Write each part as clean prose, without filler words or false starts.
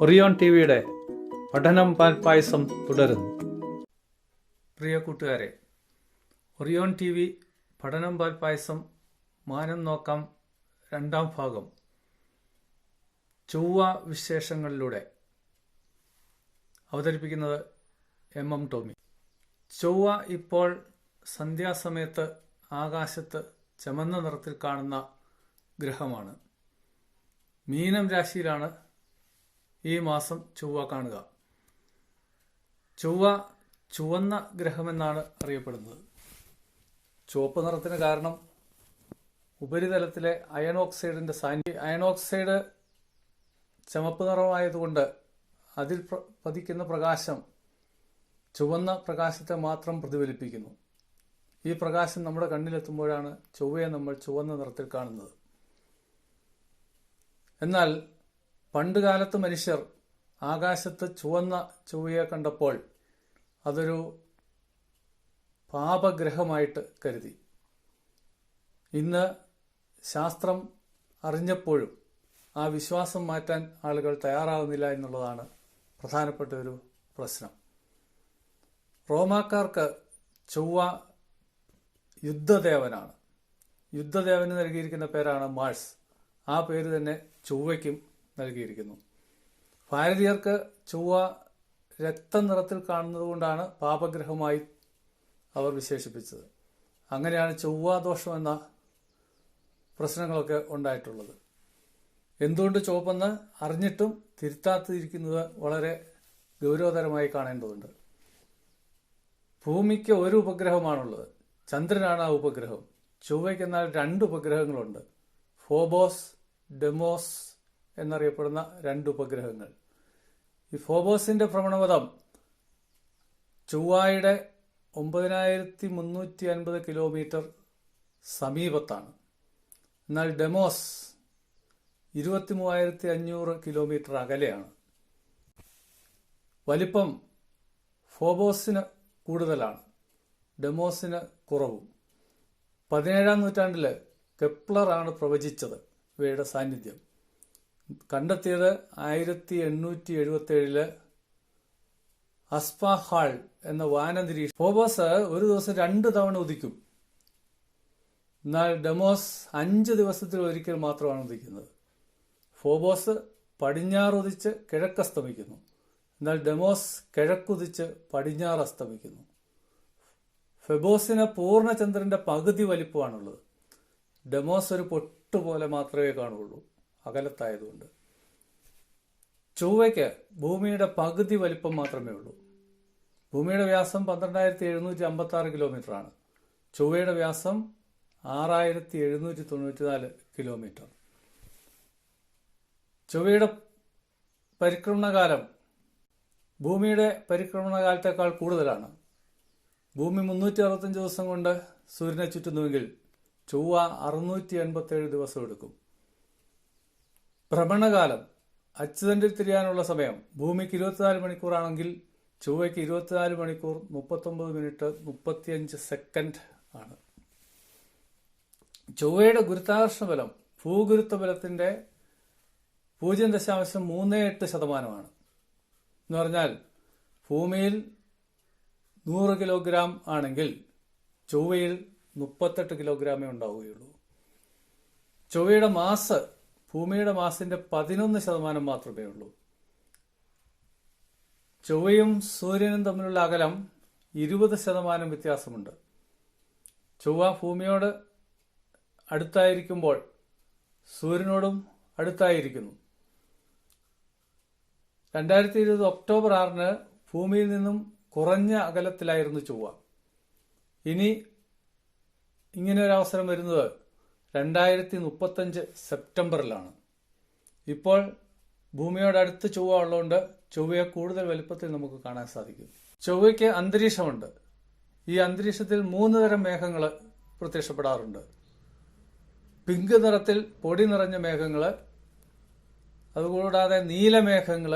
Orion T വിയുടെ പഠനം പാൽപ്പായസം തുടരുന്നു. പ്രിയ കൂട്ടുകാരെ, ഒറിയോൺ ടി വി പഠനം പാൽപ്പായസം മാനം നോക്കാം രണ്ടാം ഭാഗം ചൊവ്വ വിശേഷങ്ങളിലൂടെ അവതരിപ്പിക്കുന്നത് എം ടോമി. ചൊവ്വ ഇപ്പോൾ സന്ധ്യാസമയത്ത് ആകാശത്ത് ചമന്ന നിറത്തിൽ കാണുന്ന ഗ്രഹമാണ്. മീനം രാശിയിലാണ് ഈ മാസം ചൊവ്വ കാണുക. ചൊവ്വ ചുവന്ന ഗ്രഹമെന്നാണ് അറിയപ്പെടുന്നത്. ചുവപ്പ് നിറത്തിന് കാരണം ഉപരിതലത്തിലെ അയൺ ഓക്സൈഡിന്റെ സാന്നിധ്യം. അയൺ ഓക്സൈഡ് ചുവപ്പ് നിറമായതുകൊണ്ട് അതിൽ പതിക്കുന്ന പ്രകാശം ചുവന്ന പ്രകാശത്തെ മാത്രം പ്രതിഫലിപ്പിക്കുന്നു. ഈ പ്രകാശം നമ്മുടെ കണ്ണിലെത്തുമ്പോഴാണ് ചൊവ്വയെ നമ്മൾ ചുവന്ന നിറത്തിൽ കാണുന്നത്. എന്നാൽ പണ്ടുകാലത്ത് മനുഷ്യർ ആകാശത്ത് ചുവന്ന ചൊവ്വയെ കണ്ടപ്പോൾ അതൊരു പാപഗ്രഹമായിട്ട് കരുതി. ഇന്ന് ശാസ്ത്രം അറിഞ്ഞപ്പോഴും ആ വിശ്വാസം മാറ്റാൻ ആളുകൾ തയ്യാറാകുന്നില്ല എന്നുള്ളതാണ് പ്രധാനപ്പെട്ട ഒരു പ്രശ്നം. റോമാക്കാർക്ക് ചൊവ്വ യുദ്ധദേവനാണ്. യുദ്ധദേവന് നൽകിയിരിക്കുന്ന പേരാണ് മാഴ്സ്. ആ പേര് തന്നെ ചൊവ്വയ്ക്കും നൽകിയിരിക്കുന്നു. ഭാരതീയർക്ക് ചൊവ്വ രക്തനിറത്തിൽ കാണുന്നത് കൊണ്ടാണ് പാപഗ്രഹമായി അവർ വിശേഷിപ്പിച്ചത്. അങ്ങനെയാണ് ചൊവ്വാദോഷം എന്ന പ്രശ്നങ്ങളൊക്കെ ഉണ്ടായിട്ടുള്ളത്. എന്തുകൊണ്ട് ചുവപ്പെന്ന് അറിഞ്ഞിട്ടും തിരുത്താത്തിരിക്കുന്നത് വളരെ ഗൗരവതരമായി കാണേണ്ടതുണ്ട്. ഭൂമിക്ക് ഒരു ഉപഗ്രഹമാണുള്ളത്. ചന്ദ്രനാണ് ആ ഉപഗ്രഹം. ചൊവ്വയ്ക്ക് എന്നാൽ 2 ഉപഗ്രഹങ്ങളുണ്ട്. ഫോബോസ്, ഡെമോസ് എന്നറിയപ്പെടുന്ന 2 ഉപഗ്രഹങ്ങൾ. ഈ ഫോബോസിന്റെ ഭ്രമണപഥം ചൊവ്വയുടെ 9350 കിലോമീറ്റർ സമീപത്താണ്. എന്നാൽ ഡെമോസ് 23500 കിലോമീറ്റർ അകലെയാണ്. വലിപ്പം ഫോബോസിന് കൂടുതലാണ്, ഡെമോസിന് കുറവും. 17-ാം നൂറ്റാണ്ടിൽ കെപ്ലറാണ് പ്രവചിച്ചത് ഇവയുടെ സാന്നിധ്യം. കണ്ടെത്തിയത് 1877 അസ്പാഹാൾ എന്ന വാനനിരീക്ഷണം. ഫോബോസ് ഒരു ദിവസം 2 തവണ ഉദിക്കും. എന്നാൽ ഡെമോസ് 5 ദിവസത്തിൽ ഒരിക്കൽ മാത്രമാണ് ഉദിക്കുന്നത്. ഫോബോസ് പടിഞ്ഞാറുദിച്ച് കിഴക്കസ്തമിക്കുന്നു. എന്നാൽ ഡെമോസ് കിഴക്കുദിച്ച് പടിഞ്ഞാറ് അസ്തമിക്കുന്നു. ഫെബോസിന് പൂർണ്ണചന്ദ്രന്റെ പകുതി വലിപ്പമാണുള്ളത്. ഡെമോസ് ഒരു പൊട്ടുപോലെ മാത്രമേ കാണുള്ളൂ, അകലത്തായതുകൊണ്ട്. ചൊവ്വയ്ക്ക് ഭൂമിയുടെ പകുതി വലിപ്പം മാത്രമേ ഉള്ളൂ. ഭൂമിയുടെ വ്യാസം 12756 കിലോമീറ്ററാണ്. ചൊവ്വയുടെ വ്യാസം 6794 കിലോമീറ്റർ. ചൊവ്വയുടെ പരിക്രമണകാലം ഭൂമിയുടെ പരിക്രമണകാലത്തേക്കാൾ കൂടുതലാണ്. ഭൂമി 365 ദിവസം കൊണ്ട് സൂര്യനെ ചുറ്റുന്നുവെങ്കിൽ ചൊവ്വ 687 ദിവസം എടുക്കും. ഭ്രമണകാലം അച്ചുതണ്ടിൽ തിരിയാനുള്ള സമയം ഭൂമിക്ക് 24 മണിക്കൂറാണെങ്കിൽ ചൊവ്വയ്ക്ക് 24 മണിക്കൂർ 39 മിനിറ്റ് 35 സെക്കൻഡ് ആണ്. ചൊവ്വയുടെ ഗുരുത്വാകർഷണ ബലം ഭൂഗുരുത്വ ബലത്തിന്റെ 0.38% എന്ന് പറഞ്ഞാൽ ഭൂമിയിൽ 100 കിലോഗ്രാം ആണെങ്കിൽ ചൊവ്വയിൽ 38 കിലോഗ്രാമേ ഉണ്ടാവുകയുള്ളൂ. ചൊവ്വയുടെ മാസ് ഭൂമിയുടെ മാസിന്റെ 11% മാത്രമേ ഉള്ളൂ. ചൊവ്വയും സൂര്യനും തമ്മിലുള്ള അകലം 20% വ്യത്യാസമുണ്ട്. ചൊവ്വ ഭൂമിയോട് അടുത്തായിരിക്കുമ്പോൾ സൂര്യനോടും അടുത്തായിരിക്കുന്നു. 2020 ഒക്ടോബർ 6 ഭൂമിയിൽ നിന്നും കുറഞ്ഞ അകലത്തിലായിരുന്നു ചൊവ്വ. ഇനി ഇങ്ങനെ ഒരു അവസരം വരുന്നത് 2035 സെപ്റ്റംബറിലാണ്. ഇപ്പോൾ ഭൂമിയോടടുത്ത് ചൊവ്വ ഉള്ളതുകൊണ്ട് ചൊവ്വയെ കൂടുതൽ വലുപ്പത്തിൽ നമുക്ക് കാണാൻ സാധിക്കും. ചൊവ്വയ്ക്ക് അന്തരീക്ഷമുണ്ട്. ഈ അന്തരീക്ഷത്തിൽ 3 തരം മേഘങ്ങൾ പ്രത്യക്ഷപ്പെടാറുണ്ട്. പിങ്ക് നിറത്തിൽ പൊടി നിറഞ്ഞ മേഘങ്ങൾ, അതുകൂടാതെ നീലമേഘങ്ങൾ,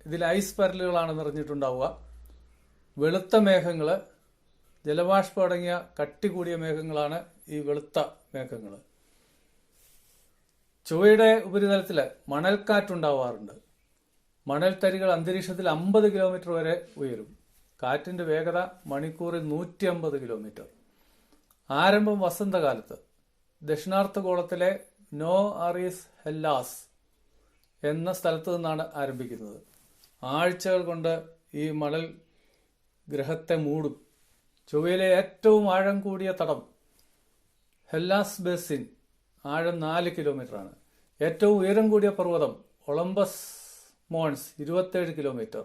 ഇതിൽ ഐസ് പരലുകളാണ് നിറഞ്ഞിട്ടുണ്ടാവുക. വെളുത്ത മേഘങ്ങൾ, ജലബാഷ്പം അടങ്ങിയ കട്ടി കൂടിയ മേഘങ്ങളാണ് ഈ വെളുത്ത മേഘങ്ങൾ. ചൊവ്വയുടെ ഉപരിതലത്തിൽ മണൽക്കാറ്റുണ്ടാവാറുണ്ട്. മണൽത്തരികൾ അന്തരീക്ഷത്തിൽ 50 കിലോമീറ്റർ വരെ ഉയരും. കാറ്റിന്റെ വേഗത മണിക്കൂറിൽ 150 കിലോമീറ്റർ. ആരംഭം വസന്തകാലത്ത്. ദക്ഷിണാർദ്ധഗോളത്തിലെ നോ അറീസ് ഹെല്ലാസ് എന്ന സ്ഥലത്ത് നിന്നാണ് ആരംഭിക്കുന്നത്. ആഴ്ചകൾ കൊണ്ട് ഈ മണൽ ഗ്രഹത്തെ മൂടും. ചൊവ്വയിലെ ഏറ്റവും ആഴം കൂടിയ തടം ഹെല്ലാസ് ബേസിൻ, ആഴം 4 കിലോമീറ്ററാണ്. ഏറ്റവും ഉയരം കൂടിയ പർവ്വതം ഒളമ്പസ് മോൺസ്, 27 കിലോമീറ്റർ.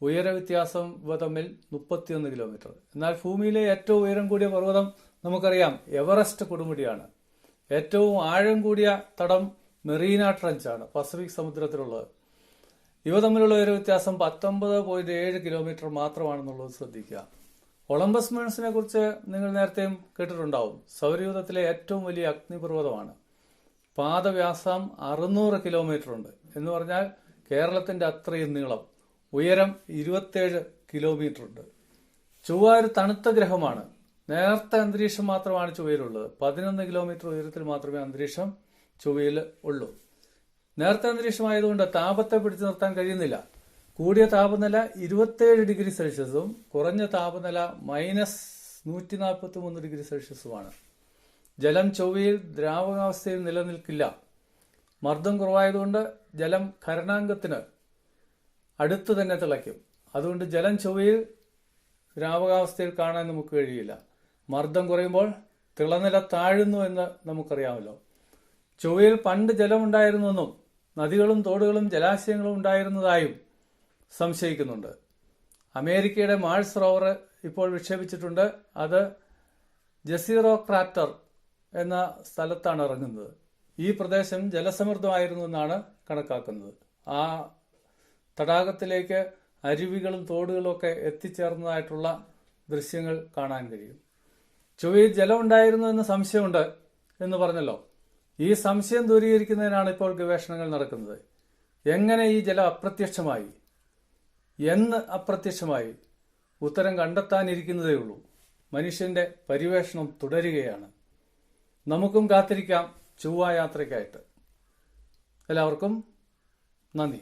ഉയര വ്യത്യാസം ഇവ തമ്മിൽ 31 കിലോമീറ്റർ. എന്നാൽ ഭൂമിയിലെ ഏറ്റവും ഉയരം കൂടിയ പർവ്വതം നമുക്കറിയാം, എവറസ്റ്റ് കൊടുമുടിയാണ്. ഏറ്റവും ആഴം കൂടിയ തടം മെറീന ട്രഞ്ചാണ്, പസഫിക് സമുദ്രത്തിലുള്ളത്. ഇവ തമ്മിലുള്ള ഉയര വ്യത്യാസം 19.7 കിലോമീറ്റർ മാത്രമാണെന്നുള്ളത് ശ്രദ്ധിക്കുക. ഒളമ്പസ് മോൺസിനെ കുറിച്ച് നിങ്ങൾ നേരത്തെയും കേട്ടിട്ടുണ്ടാവും. സൗരയൂഥത്തിലെ ഏറ്റവും വലിയ അഗ്നിപർവ്വതമാണ്. പാദവ്യാസം 600 കിലോമീറ്റർ ഉണ്ട്. എന്ന് പറഞ്ഞാൽ കേരളത്തിന്റെ അത്രയും നീളം. ഉയരം 27 കിലോമീറ്റർ ഉണ്ട്. ചൊവ്വ ഒരു തണുത്ത ഗ്രഹമാണ്. നേർത്ത അന്തരീക്ഷം മാത്രമാണ് ചൊവ്വയിലുള്ളത്. 11 കിലോമീറ്റർ ഉയരത്തിൽ മാത്രമേ അന്തരീക്ഷം ചൊവ്വയിൽ ഉള്ളൂ. നേർത്ത അന്തരീക്ഷമായതുകൊണ്ട് താപത്തെ പിടിച്ചു നിർത്താൻ കഴിയുന്നില്ല. കൂടിയ താപനില 27 ഡിഗ്രി സെൽഷ്യസും കുറഞ്ഞ താപനില -143 ഡിഗ്രി സെൽഷ്യസുമാണ്. ജലം ചൊവ്വയിൽ ദ്രാവകാവസ്ഥയിൽ നിലനിൽക്കില്ല. മർദ്ദം കുറവായതുകൊണ്ട് ജലം ഖരനാങ്കത്തിന് അടുത്ത് തന്നെ തിളയ്ക്കും. അതുകൊണ്ട് ജലം ചൊവ്വയിൽ ദ്രാവകാവസ്ഥയിൽ കാണാൻ നമുക്ക് കഴിയില്ല. മർദ്ദം കുറയുമ്പോൾ തിളനില താഴുന്നു എന്ന് നമുക്കറിയാമല്ലോ. ചൊവ്വയിൽ പണ്ട് ജലമുണ്ടായിരുന്നെന്നും നദികളും തോടുകളും ജലാശയങ്ങളും ഉണ്ടായിരുന്നതായും സംശയിക്കുന്നുണ്ട്. അമേരിക്കയുടെ മാഴ്സ് റോവർ ഇപ്പോൾ വിക്ഷേപിച്ചിട്ടുണ്ട്. അത് ജസീറോ ക്രാറ്റർ എന്ന സ്ഥലത്താണ് ഇറങ്ങുന്നത്. ഈ പ്രദേശം ജലസമൃദ്ധമായിരുന്നു എന്നാണ് കണക്കാക്കുന്നത്. ആ തടാകത്തിലേക്ക് അരുവികളും തോടുകളും ഒക്കെ എത്തിച്ചേർന്നതായിട്ടുള്ള ദൃശ്യങ്ങൾ കാണാൻ കഴിയും. ചൊവ്വയിൽ ജലം ഉണ്ടായിരുന്നു എന്ന് സംശയമുണ്ട് എന്ന് പറഞ്ഞല്ലോ. ഈ സംശയം ദൂരീകരിക്കുന്നതിനാണ് ഇപ്പോൾ ഗവേഷണങ്ങൾ നടക്കുന്നത്. എങ്ങനെ ഈ ജലം അപ്രത്യക്ഷമായി, എന്ന് അപ്രത്യക്ഷമായി? ഉത്തരം കണ്ടെത്താനിരിക്കുന്നതേയുള്ളൂ. മനുഷ്യന്റെ പര്യവേഷണം തുടരുകയാണ്. നമുക്കും കാത്തിരിക്കാം ചൊവ്വ യാത്രയ്ക്കായിട്ട്. എല്ലാവർക്കും നന്ദി.